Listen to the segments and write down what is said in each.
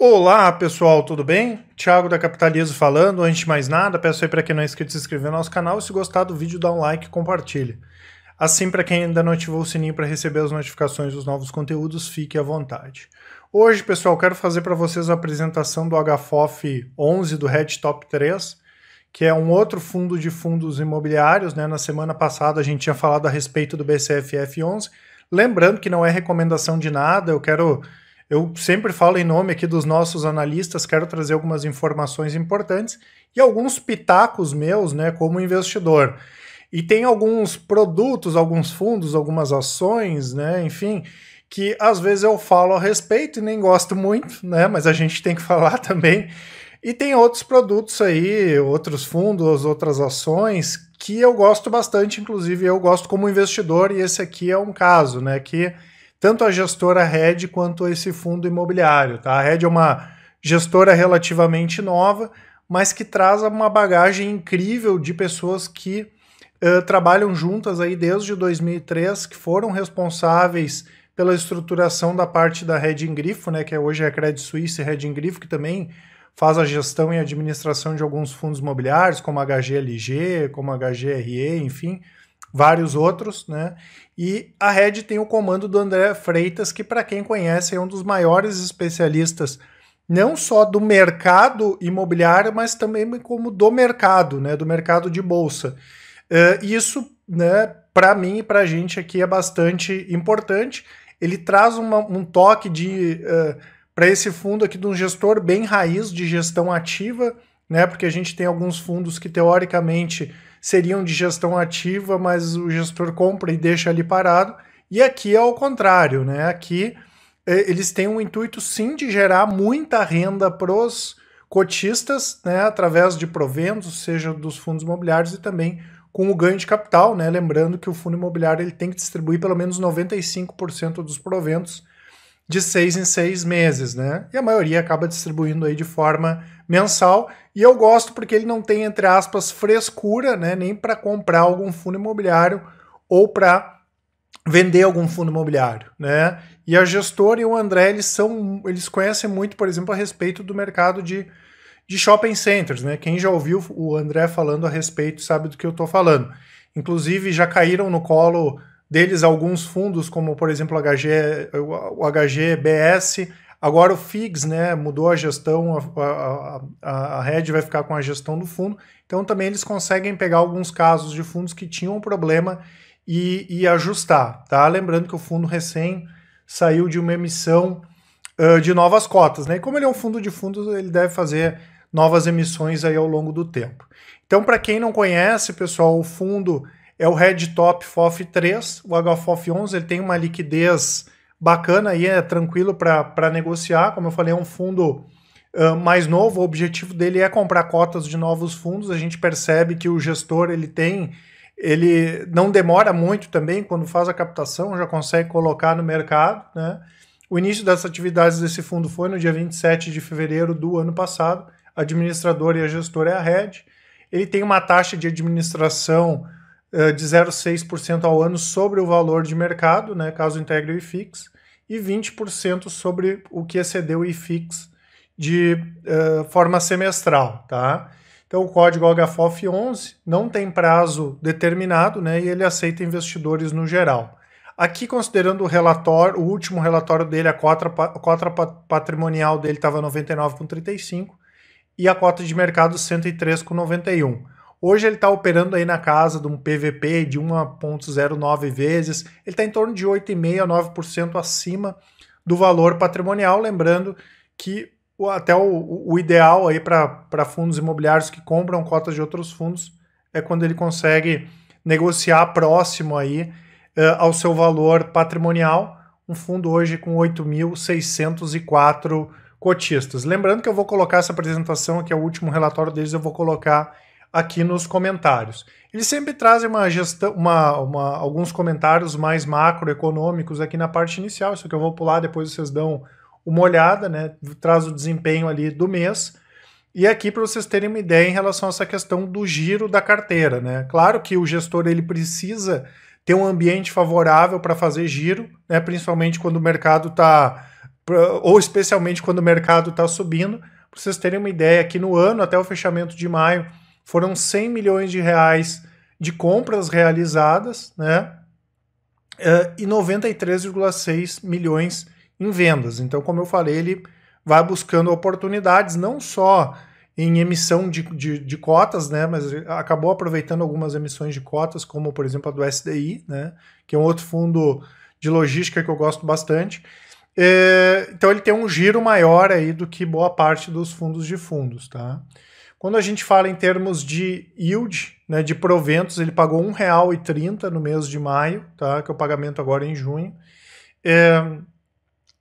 Olá pessoal, tudo bem? Thiago da Capitalizo falando. Antes de mais nada, peço aí para quem não é inscrito se inscrever no nosso canal e se gostar do vídeo dá um like e compartilhe. Assim, para quem ainda não ativou o sininho para receber as notificações dos novos conteúdos, fique à vontade. Hoje, pessoal, quero fazer para vocês a apresentação do HFOF 11 do Red Top 3, que é um outro fundo de fundos imobiliários, né? Na semana passada a gente tinha falado a respeito do BCFF 11. Lembrando que não é recomendação de nada, eu sempre falo em nome aqui dos nossos analistas, quero trazer algumas informações importantes e alguns pitacos meus, né, como investidor. E tem alguns produtos, alguns fundos, algumas ações, né, enfim, que às vezes eu falo a respeito e nem gosto muito, né, mas a gente tem que falar também. E tem outros produtos aí, outros fundos, outras ações que eu gosto bastante, inclusive eu gosto como investidor e esse aqui é um caso, né, que tanto a gestora Red quanto esse fundo imobiliário. Tá? A Red é uma gestora relativamente nova, mas que traz uma bagagem incrível de pessoas que trabalham juntas aí desde 2003, que foram responsáveis pela estruturação da parte da Red em Grifo, né, que hoje é a Credit Suisse Red em Grifo, que também faz a gestão e administração de alguns fundos imobiliários, como a HGLG, como a HGRE, enfim, vários outros, né? E a Red tem o comando do André Freitas, que para quem conhece é um dos maiores especialistas, não só do mercado imobiliário, mas também como do mercado, né? Do mercado de bolsa. Isso, né? Para mim e para a gente aqui é bastante importante. Ele traz um toque de para esse fundo aqui de um gestor bem raiz de gestão ativa, né? Porque a gente tem alguns fundos que teoricamente seriam de gestão ativa, mas o gestor compra e deixa ali parado. E aqui é ao contrário, né? Aqui eles têm um intuito sim de gerar muita renda para os cotistas, né? Através de proventos, seja dos fundos imobiliários e também com o ganho de capital, né? Lembrando que o fundo imobiliário ele tem que distribuir pelo menos 95% dos proventos de 6 em 6 meses, né? E a maioria acaba distribuindo aí de forma mensal. E eu gosto porque ele não tem, entre aspas, frescura, né? Nem para comprar algum fundo imobiliário ou para vender algum fundo imobiliário, né? E a gestora e o André, eles conhecem muito, por exemplo, a respeito do mercado de shopping centers, né? Quem já ouviu o André falando a respeito sabe do que eu estou falando. Inclusive, já caíram no colo deles alguns fundos, como por exemplo o HGBS, agora o FIGS, né, mudou a gestão, a Red vai ficar com a gestão do fundo, então também eles conseguem pegar alguns casos de fundos que tinham um problema e ajustar, tá? Lembrando que o fundo recém saiu de uma emissão de novas cotas, né? E como ele é um fundo de fundos, ele deve fazer novas emissões aí ao longo do tempo. Então, para quem não conhece, pessoal, o fundo é o Red Top FOF 3, o HFOF 11, ele tem uma liquidez bacana e é tranquilo para negociar. Como eu falei, é um fundo mais novo, o objetivo dele é comprar cotas de novos fundos. A gente percebe que o gestor ele não demora muito também, quando faz a captação, já consegue colocar no mercado, né? O início das atividades desse fundo foi no dia 27 de fevereiro do ano passado. A administradora e a gestora é a Red. Ele tem uma taxa de administração de 0,6% ao ano sobre o valor de mercado, né, caso integre o IFIX, e 20% sobre o que excedeu o IFIX de forma semestral. Tá? Então o código HFOF 11 não tem prazo determinado, né, e ele aceita investidores no geral. Aqui, considerando o relatório, o último relatório dele, a cota patrimonial dele estava 99,35 e a cota de mercado 103,91. Hoje ele está operando aí na casa de um PVP de 1,09 vezes, ele está em torno de 8,5% a 9% acima do valor patrimonial, lembrando que até o ideal aí para fundos imobiliários que compram cotas de outros fundos é quando ele consegue negociar próximo aí ao seu valor patrimonial, um fundo hoje com 8.604 cotistas. Lembrando que eu vou colocar essa apresentação, que é o último relatório deles, eu vou colocar aqui nos comentários. Eles sempre trazem alguns comentários mais macroeconômicos aqui na parte inicial, isso que eu vou pular, depois vocês dão uma olhada, né? Traz o desempenho ali do mês. E aqui para vocês terem uma ideia em relação a essa questão do giro da carteira, né? Claro que o gestor ele precisa ter um ambiente favorável para fazer giro, né? Principalmente quando o mercado está ou especialmente quando o mercado está subindo. Para vocês terem uma ideia, aqui no ano, até o fechamento de maio, foram 100 milhões de reais de compras realizadas, né? E 93,6 milhões em vendas. Então, como eu falei, ele vai buscando oportunidades, não só em emissão de cotas, né, mas acabou aproveitando algumas emissões de cotas, como, por exemplo, a do SDI, né, que é um outro fundo de logística que eu gosto bastante. Então, ele tem um giro maior aí do que boa parte dos fundos de fundos, tá? Quando a gente fala em termos de yield, né, de proventos, ele pagou R$ 1,30 no mês de maio, tá, que é o pagamento agora em junho.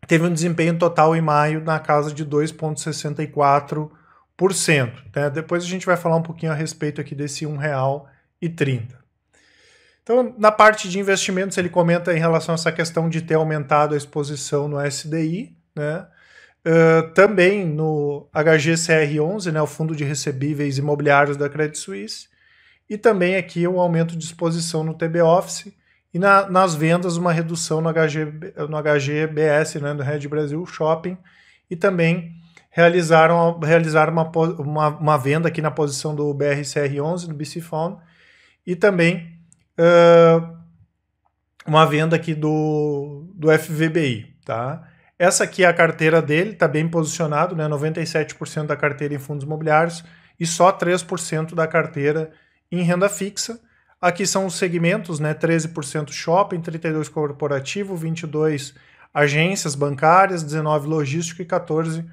Teve um desempenho total em maio na casa de 2,64%. Né? Depois a gente vai falar um pouquinho a respeito aqui desse R$ 1,30. Então, na parte de investimentos, ele comenta em relação a essa questão de ter aumentado a exposição no SDI, né? Também no HGCR11, né, o Fundo de Recebíveis Imobiliários da Credit Suisse, e também aqui um aumento de exposição no TB Office, e nas vendas uma redução no HGBS, né, do Red Brasil Shopping, e também realizaram uma venda aqui na posição do BRCR11, do BC Fund, e também uma venda aqui do FVBI, tá? Essa aqui é a carteira dele, está bem posicionado, né? 97% da carteira em fundos imobiliários e só 3% da carteira em renda fixa. Aqui são os segmentos, né? 13% shopping, 32% corporativo, 22% agências bancárias, 19% logístico e 14%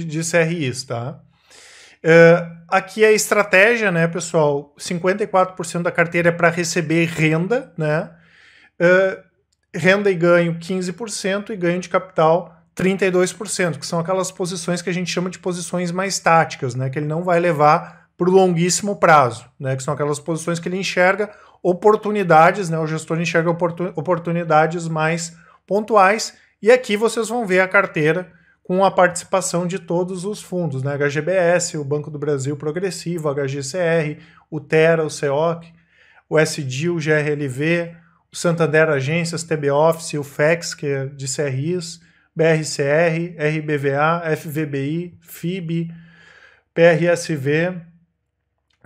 de CRIs, tá? Aqui é a estratégia, né, pessoal? 54% da carteira é para receber renda, né? Renda e ganho 15% e ganho de capital 32%, que são aquelas posições que a gente chama de posições mais táticas, né, que ele não vai levar para o longuíssimo prazo, né, que são aquelas posições que ele enxerga oportunidades, né, o gestor enxerga oportunidades mais pontuais, e aqui vocês vão ver a carteira com a participação de todos os fundos, né, HGBS, o Banco do Brasil Progressivo, HGCR, o Terra, o CEOC, o SG, o GRLV, o Santander Agências, TB Office, o FEX, que é de CRIs, BRCR, RBVA, FVBI, FIB, PRSV,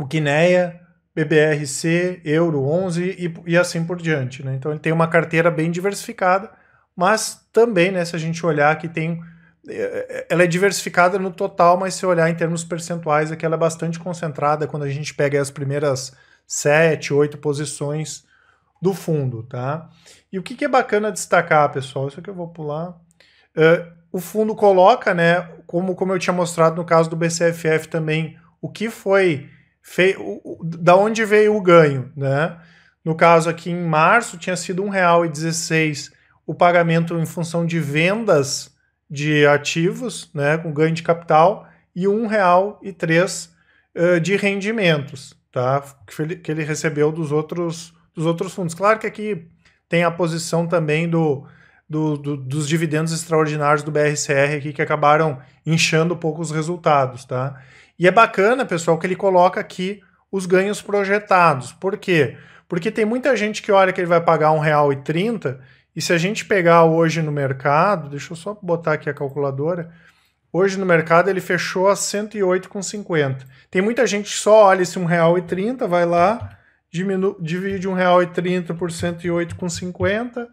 o Quineia, BBRC, Euro 11 e assim por diante, né? Então ele tem uma carteira bem diversificada, mas também, né, se a gente olhar aqui ela é diversificada no total, mas se olhar em termos percentuais, aqui ela é bastante concentrada quando a gente pega as primeiras 7, 8 posições do fundo, tá? E o que é bacana destacar, pessoal, isso aqui eu vou pular. O fundo coloca, né, como eu tinha mostrado no caso do BCFF também, o que foi feito, da onde veio o ganho, né? No caso aqui em março tinha sido R$ 1,16 o pagamento em função de vendas de ativos, né, com ganho de capital, e R$ 1,03 de rendimentos, tá? Que ele recebeu dos outros fundos. Claro que aqui tem a posição também dos dividendos extraordinários do BRCR aqui, que acabaram inchando um pouco os resultados, tá? E é bacana, pessoal, que ele coloca aqui os ganhos projetados. Por quê? Porque tem muita gente que olha que ele vai pagar R$ 1,30, e se a gente pegar hoje no mercado, deixa eu só botar aqui a calculadora, hoje no mercado ele fechou a 108,50. Tem muita gente que só olha esse R$ 1,30, vai lá, divide R$ 1,30 por 108,50,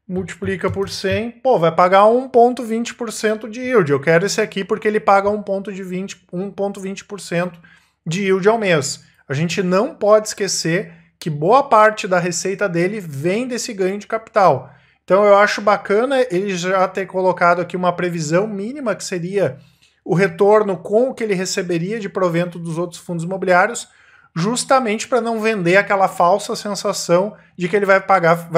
multiplica por 100, pô, vai pagar 1,20% de yield. Eu quero esse aqui porque ele paga 1,20% de yield ao mês. A gente não pode esquecer que boa parte da receita dele vem desse ganho de capital. Então eu acho bacana ele já ter colocado aqui uma previsão mínima, que seria o retorno com o que ele receberia de provento dos outros fundos imobiliários, justamente para não vender aquela falsa sensação de que ele vai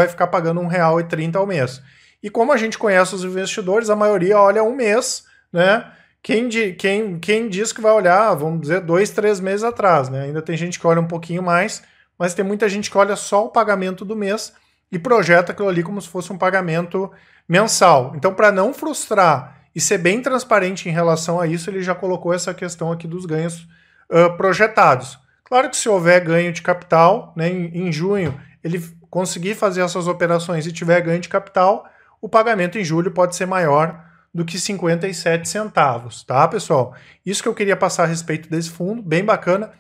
ficar pagando R$ 1,30 ao mês. E como a gente conhece os investidores, a maioria olha um mês, né? Quem diz que vai olhar, vamos dizer, 2, 3 meses atrás, né? Ainda tem gente que olha um pouquinho mais, mas tem muita gente que olha só o pagamento do mês e projeta aquilo ali como se fosse um pagamento mensal. Então, para não frustrar e ser bem transparente em relação a isso, ele já colocou essa questão aqui dos ganhos projetados. Claro que se houver ganho de capital, né, em junho, ele conseguir fazer essas operações e tiver ganho de capital, o pagamento em julho pode ser maior do que 57 centavos, tá, pessoal? Isso que eu queria passar a respeito desse fundo, bem bacana.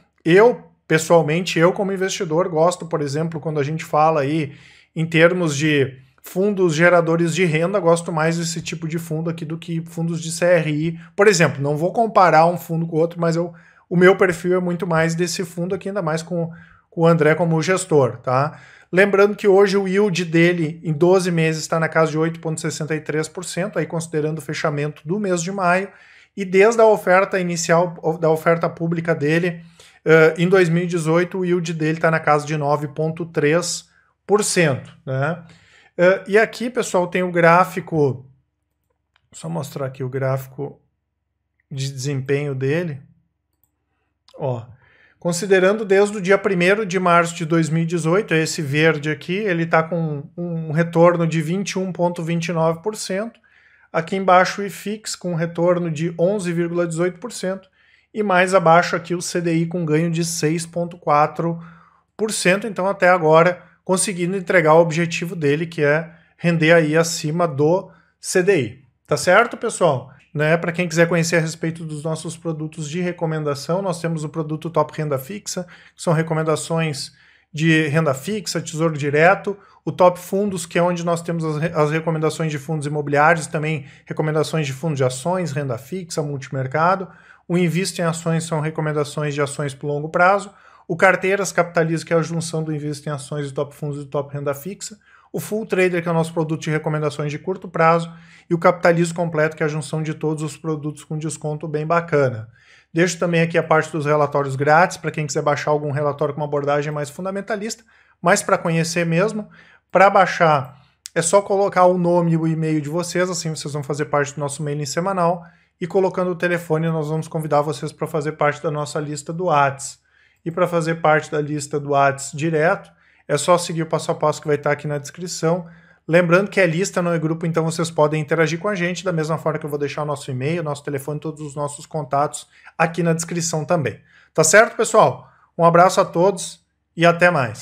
Pessoalmente, como investidor, gosto, por exemplo, quando a gente fala aí em termos de fundos geradores de renda, gosto mais desse tipo de fundo aqui do que fundos de CRI. Por exemplo, não vou comparar um fundo com o outro, mas o meu perfil é muito mais desse fundo aqui, ainda mais com o André como gestor, tá? Lembrando que hoje o yield dele em 12 meses está na casa de 8,63%, aí considerando o fechamento do mês de maio, e desde a oferta inicial, da oferta pública dele, em 2018, o yield dele está na casa de 9,3%, né? E aqui, pessoal, tem o gráfico, só mostrar aqui o gráfico de desempenho dele. Ó, considerando desde o dia 1º de março de 2018, esse verde aqui, ele está com um retorno de 21,29%. Aqui embaixo o IFIX com um retorno de 11,18%. E mais abaixo aqui o CDI com ganho de 6,4%. Então até agora conseguindo entregar o objetivo dele, que é render aí acima do CDI. Tá certo, pessoal? Né? Para quem quiser conhecer a respeito dos nossos produtos de recomendação, nós temos o produto Top Renda Fixa, que são recomendações de renda fixa, tesouro direto, o Top Fundos, que é onde nós temos as recomendações de fundos imobiliários, também recomendações de fundos de ações, renda fixa, multimercado. O Invista em Ações são recomendações de ações por longo prazo. O Carteiras Capitaliza, que é a junção do Invista em Ações, do Top Fundos e do Top Renda Fixa. O Full Trader, que é o nosso produto de recomendações de curto prazo. E o Capitalizo Completo, que é a junção de todos os produtos com desconto bem bacana. Deixo também aqui a parte dos relatórios grátis, para quem quiser baixar algum relatório com uma abordagem mais fundamentalista, mas para conhecer mesmo. Para baixar, é só colocar o nome e o e-mail de vocês, assim vocês vão fazer parte do nosso mailing semanal, e colocando o telefone, nós vamos convidar vocês para fazer parte da nossa lista do Whats. E para fazer parte da lista do Whats direto, é só seguir o passo a passo que vai estar aqui na descrição. Lembrando que é lista, não é grupo, então vocês podem interagir com a gente, da mesma forma que eu vou deixar o nosso e-mail, nosso telefone, todos os nossos contatos aqui na descrição também. Tá certo, pessoal? Um abraço a todos e até mais.